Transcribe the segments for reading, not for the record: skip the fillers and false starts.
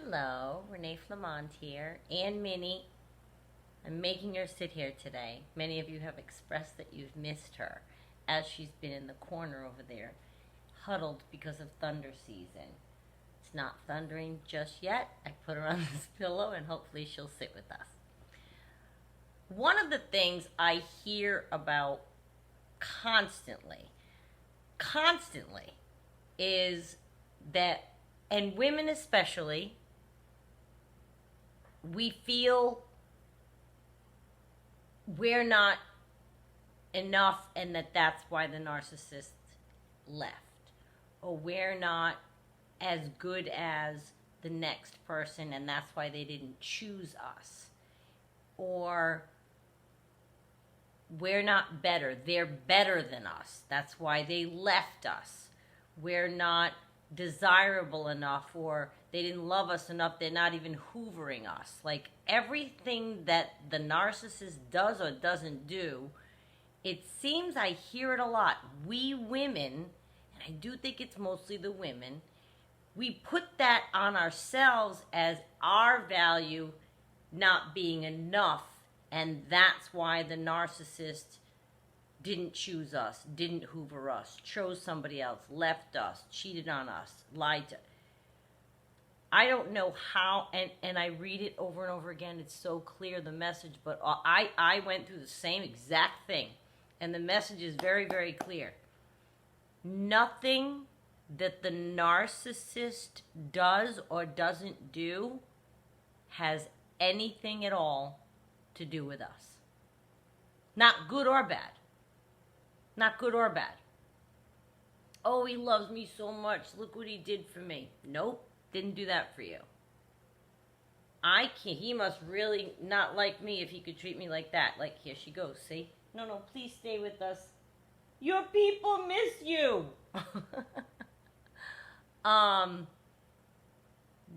Hello, Renee Flamont here, and Minnie. I'm making her sit here today. Many of you have expressed that you've missed her, as she's been in the corner over there, huddled because of thunder season. It's not thundering just yet. I put her on this pillow, and hopefully she'll sit with us. One of the things I hear about constantly, is that, and women especially, we feel we're not enough and that's why the narcissist left. Or we're not as good as the next person and that's why they didn't choose us. Or we're not better, they're better than us. That's why they left us. We're not desirable enough, or they didn't love us enough, they're not even hoovering us. Like, everything that the narcissist does or doesn't do, it seems I hear it a lot. We women, and I do think it's mostly the women, we put that on ourselves as our value not being enough, and that's why the narcissist didn't choose us, didn't hoover us, chose somebody else, left us, cheated on us, lied to. I don't know how, and I read it over and over again, it's so clear, the message, but I went through the same exact thing, and the message is very, very clear. Nothing that the narcissist does or doesn't do has anything at all to do with us. Not good or bad. Not good or bad. Oh, he loves me so much. Look what he did for me. Nope, didn't do that for you. I can't. He must really not like me if he could treat me like that. Like, here she goes, see? No, please stay with us. Your people miss you.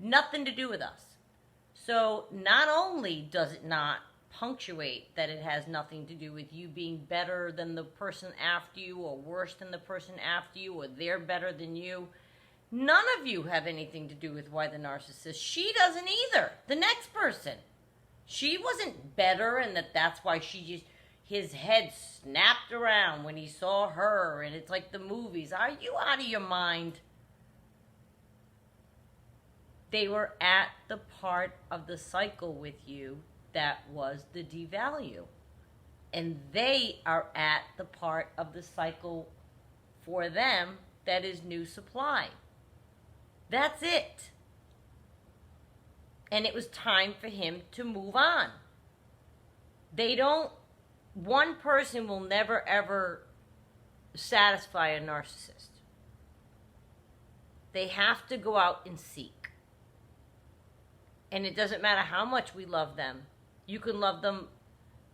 Nothing to do with us. So not only does it not punctuate that it has nothing to do with you being better than the person after you or worse than the person after you or they're better than you. None of you have anything to do with why the narcissist. She doesn't either. The next person. She wasn't better and that's why his head snapped around when he saw her and it's like the movies. Are you out of your mind? They were at the part of the cycle with you that was the devalue. And they are at the part of the cycle for them that is new supply. That's it. And it was time for him to move on. One person will never ever satisfy a narcissist. They have to go out and seek. And it doesn't matter how much we love them. You can love them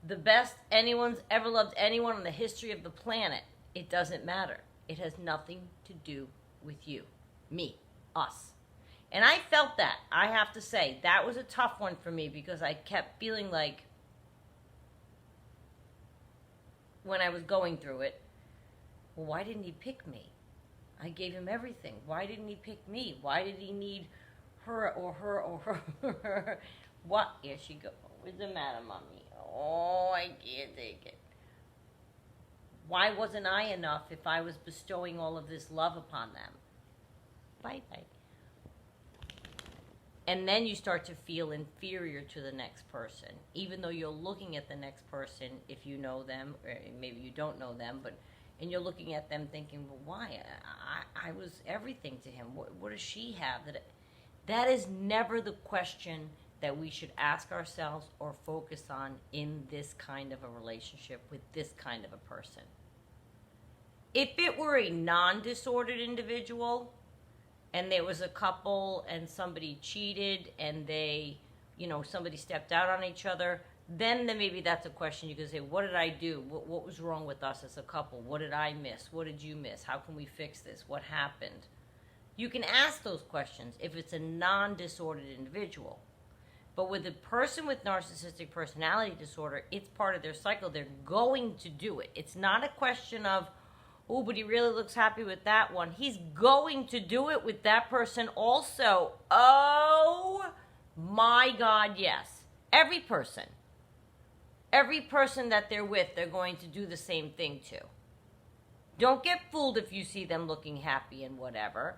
the best anyone's ever loved anyone in the history of the planet. It doesn't matter. It has nothing to do with you, me, us. And I felt that. I have to say, that was a tough one for me because I kept feeling like when I was going through it, well, why didn't he pick me? I gave him everything. Why didn't he pick me? Why did he need her or her or her? What? Here she goes. What's the matter, Mommy? Oh, I can't take it. Why wasn't I enough if I was bestowing all of this love upon them? Bye-bye. And then you start to feel inferior to the next person, even though you're looking at the next person, if you know them, or maybe you don't know them, and you're looking at them thinking, well, why? I was everything to him. What does she have? That is never the question that we should ask ourselves or focus on in this kind of a relationship with this kind of a person. If it were a non-disordered individual and there was a couple and somebody cheated and somebody stepped out on each other, then maybe that's a question you could say, what did I do? What was wrong with us as a couple? What did I miss? What did you miss? How can we fix this? What happened? You can ask those questions if it's a non-disordered individual. But with a person with narcissistic personality disorder, it's part of their cycle. They're going to do it. It's not a question of, Oh, but he really looks happy with that one. He's going to do it with that person also. Oh my God, yes. Every person that they're with, they're going to do the same thing to. Don't get fooled if you see them looking happy and whatever,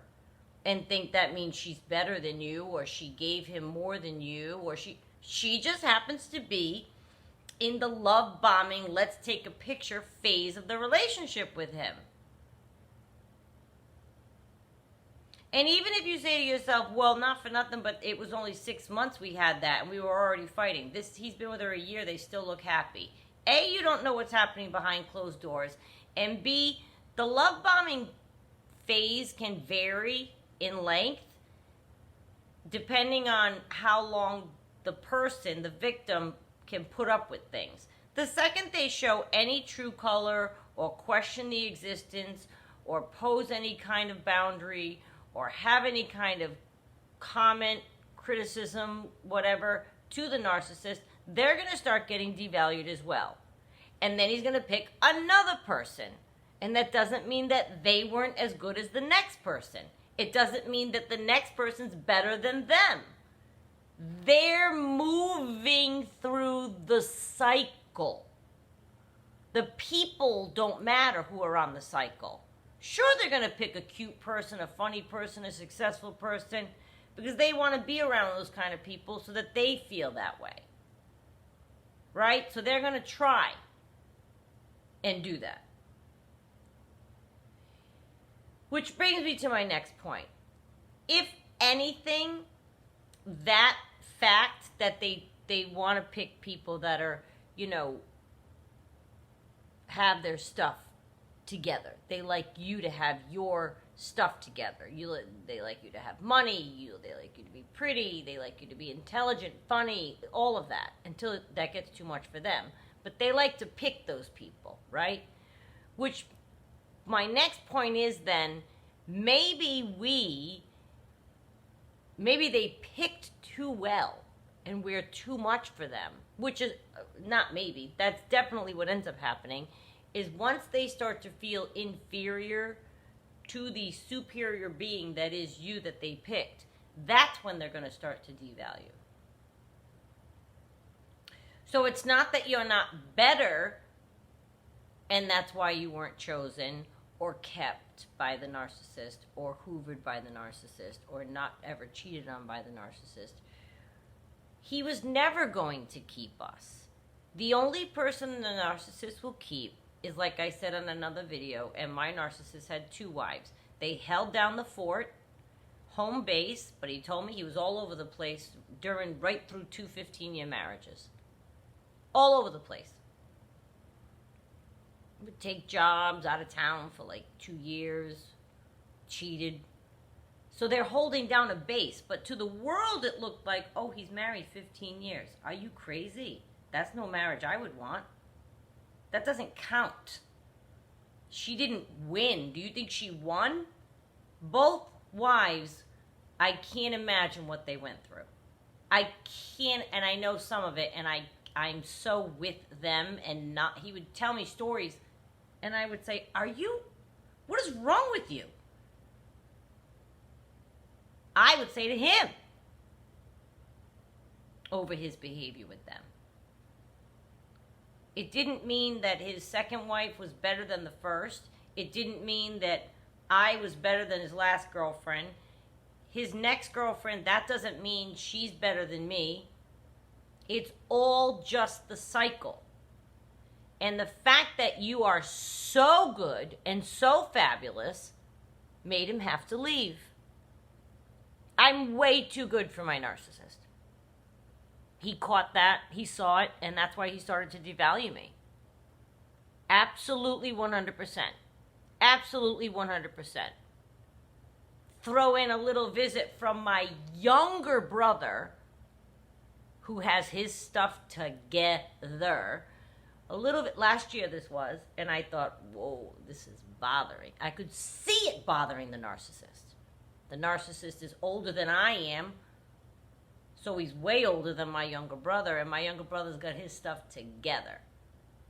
and think that means she's better than you, or she gave him more than you, or she just happens to be in the love bombing, let's take a picture phase of the relationship with him. And even if you say to yourself, well, not for nothing, but it was only 6 months we had that and we were already fighting. He's been with her a year, they still look happy. A, you don't know what's happening behind closed doors. And B, the love bombing phase can vary in length depending on how long the person, the victim, can put up with things. The second they show any true color or question the existence or pose any kind of boundary or have any kind of comment, criticism, whatever, to the narcissist, they're going to start getting devalued as well. And then he's going to pick another person. And that doesn't mean that they weren't as good as the next person. It doesn't mean that the next person's better than them. They're moving through the cycle. The people don't matter who are on the cycle. Sure, they're going to pick a cute person, a funny person, a successful person, because they want to be around those kind of people so that they feel that way. Right? So they're going to try and do that. Which brings me to my next point. If anything, that fact that they want to pick people that are, have their stuff together. They like you to have your stuff together. They like you to have money. They like you to be pretty. They like you to be intelligent, funny, all of that, until that gets too much for them. But they like to pick those people, right? Which, my next point is then, maybe they picked too well and we're too much for them. Which is, not maybe, that's definitely what ends up happening, is once they start to feel inferior to the superior being that is you that they picked, that's when they're going to start to devalue. So it's not that you're not better and that's why you weren't chosen or kept by the narcissist or hoovered by the narcissist or not ever cheated on by the narcissist. He was never going to keep us. The only person the narcissist will keep is, like I said on another video, and my narcissist had 2 wives. They held down the fort, home base, but he told me he was all over the place right through 2 15-year marriages. All over the place. Would take jobs out of town for like 2 years, cheated. So they're holding down a base, but to the world it looked like, oh, he's married 15 years. Are you crazy? That's no marriage I would want. That doesn't count. She didn't win. Do you think she won? Both wives, I can't imagine what they went through. I can't, and I know some of it, and I'm so with them, and not, he would tell me stories, and I would say, what is wrong with you? I would say to him, over his behavior with them. It didn't mean that his second wife was better than the first. It didn't mean that I was better than his last girlfriend. His next girlfriend, that doesn't mean she's better than me. It's all just the cycle. And the fact that you are so good and so fabulous made him have to leave. I'm way too good for my narcissist. He caught that, he saw it, and that's why he started to devalue me. Absolutely 100%. Absolutely 100%. Throw in a little visit from my younger brother, who has his stuff together. A little bit, last year this was, and I thought, whoa, this is bothering. I could see it bothering the narcissist. The narcissist is older than I am, so he's way older than my younger brother, and my younger brother's got his stuff together.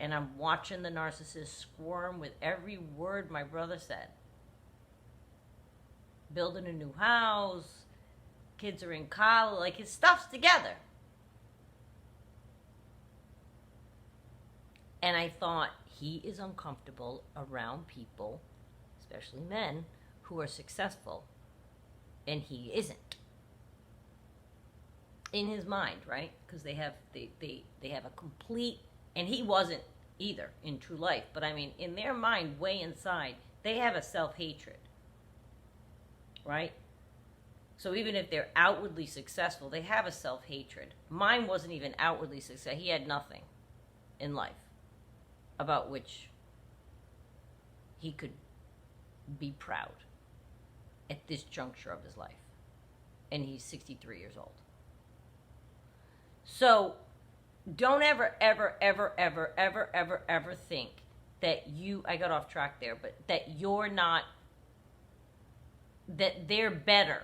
and I'm watching the narcissist squirm with every word my brother said. Building a new house, kids are in college, like his stuff's together. And I thought, he is uncomfortable around people, especially men, who are successful, and he isn't. In his mind, right? Because they have a complete, and he wasn't either in true life, but I mean, in their mind, way inside, they have a self-hatred, right? So even if they're outwardly successful, they have a self-hatred. Mine wasn't even outwardly successful. He had nothing in life about which he could be proud at this juncture of his life. And he's 63 years old. So don't ever think that I got off track there, but that you're not, that they're better,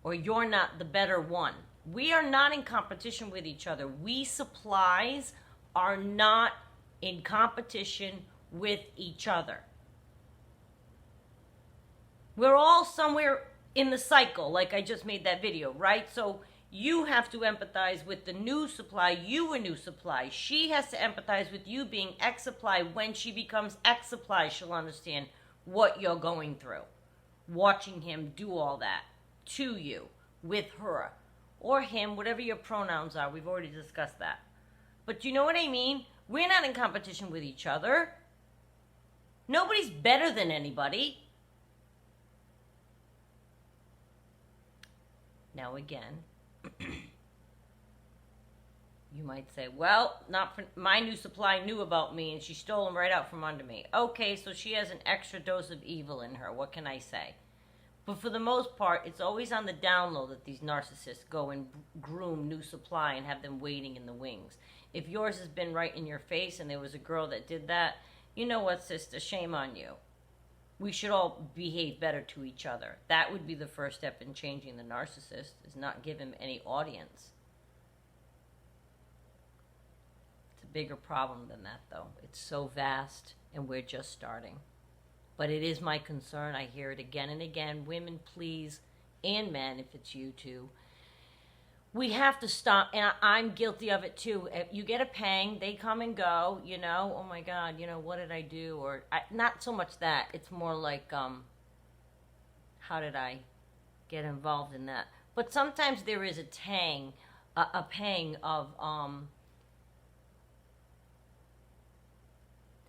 or you're not the better one. We are not in competition with each other. We supplies are not in competition with each other. We're all somewhere in the cycle, like I just made that video, right? So you have to empathize with the new supply, you a new supply. She has to empathize with you being X supply. When she becomes X supply, she'll understand what you're going through. Watching him do all that to you, with her, or him, whatever your pronouns are. We've already discussed that. But you know what I mean? We're not in competition with each other. Nobody's better than anybody. Now again, you might say, well, not for, my new supply knew about me and she stole them right out from under me. Okay, so she has an extra dose of evil in her. What can I say? But for the most part, it's always on the down low that these narcissists go and groom new supply and have them waiting in the wings. If yours has been right in your face and there was a girl that did that, you know what, sister, shame on you. We should all behave better to each other. That would be the first step in changing the narcissist, is not give him any audience. It's a bigger problem than that, though. It's so vast, and we're just starting. But it is my concern. I hear it again and again. Women, please, and men, if it's you too. We have to stop, and I'm guilty of it too. If you get a pang, they come and go, you know, oh my God, you know, what did I do? Or not so much that. It's more like, how did I get involved in that? But sometimes there is a pang of,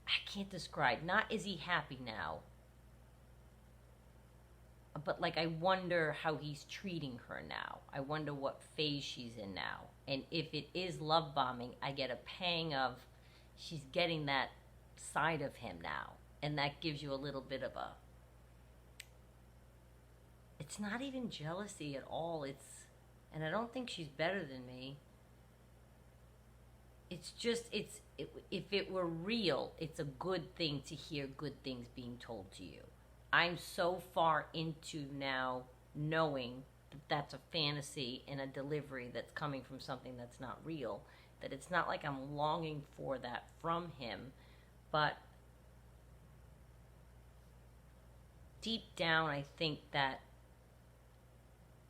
I can't describe. Not is he happy now, but like I wonder how he's treating her now. I wonder what phase she's in now. And if it is love bombing, I get a pang of she's getting that side of him now. And that gives you a little bit of a, it's not even jealousy at all. And I don't think she's better than me. It's just, if it were real, it's a good thing to hear good things being told to you. I'm so far into now knowing that that's a fantasy and a delivery that's coming from something that's not real, that it's not like I'm longing for that from him, but deep down I think that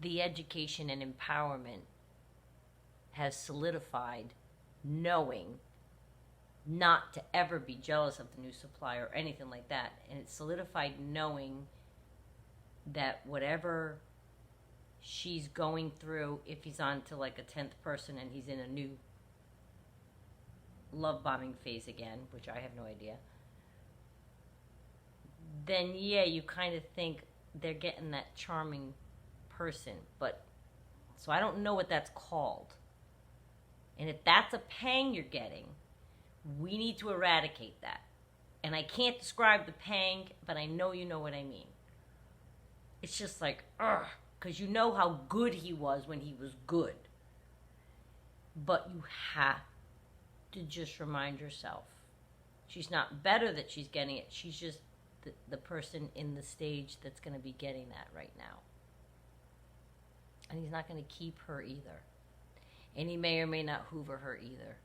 the education and empowerment has solidified knowing not to ever be jealous of the new supply or anything like that. And it's solidified knowing that whatever she's going through, if he's on to like a 10th person and he's in a new love bombing phase again, which I have no idea, then yeah, you kind of think they're getting that charming person. But so I don't know what that's called. And if that's a pang you're getting, we need to eradicate that. And I can't describe the pang, but I know you know what I mean. It's just like, ugh, because you know how good he was when he was good. But you have to just remind yourself, she's not better that she's getting it. She's just the person in the stage that's going to be getting that right now. And he's not going to keep her either. And he may or may not hoover her either.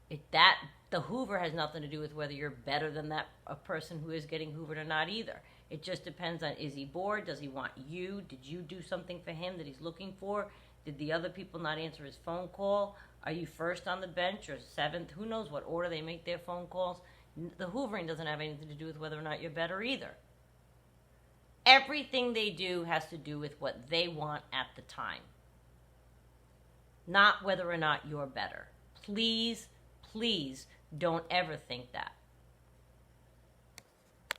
The hoover has nothing to do with whether you're better than a person who is getting hoovered or not either. It just depends on, is he bored? Does he want you? Did you do something for him that he's looking for? Did the other people not answer his phone call? Are you first on the bench or seventh? Who knows what order they make their phone calls? The hoovering doesn't have anything to do with whether or not you're better either. Everything they do has to do with what they want at the time, not whether or not you're better. Please, please don't ever think that.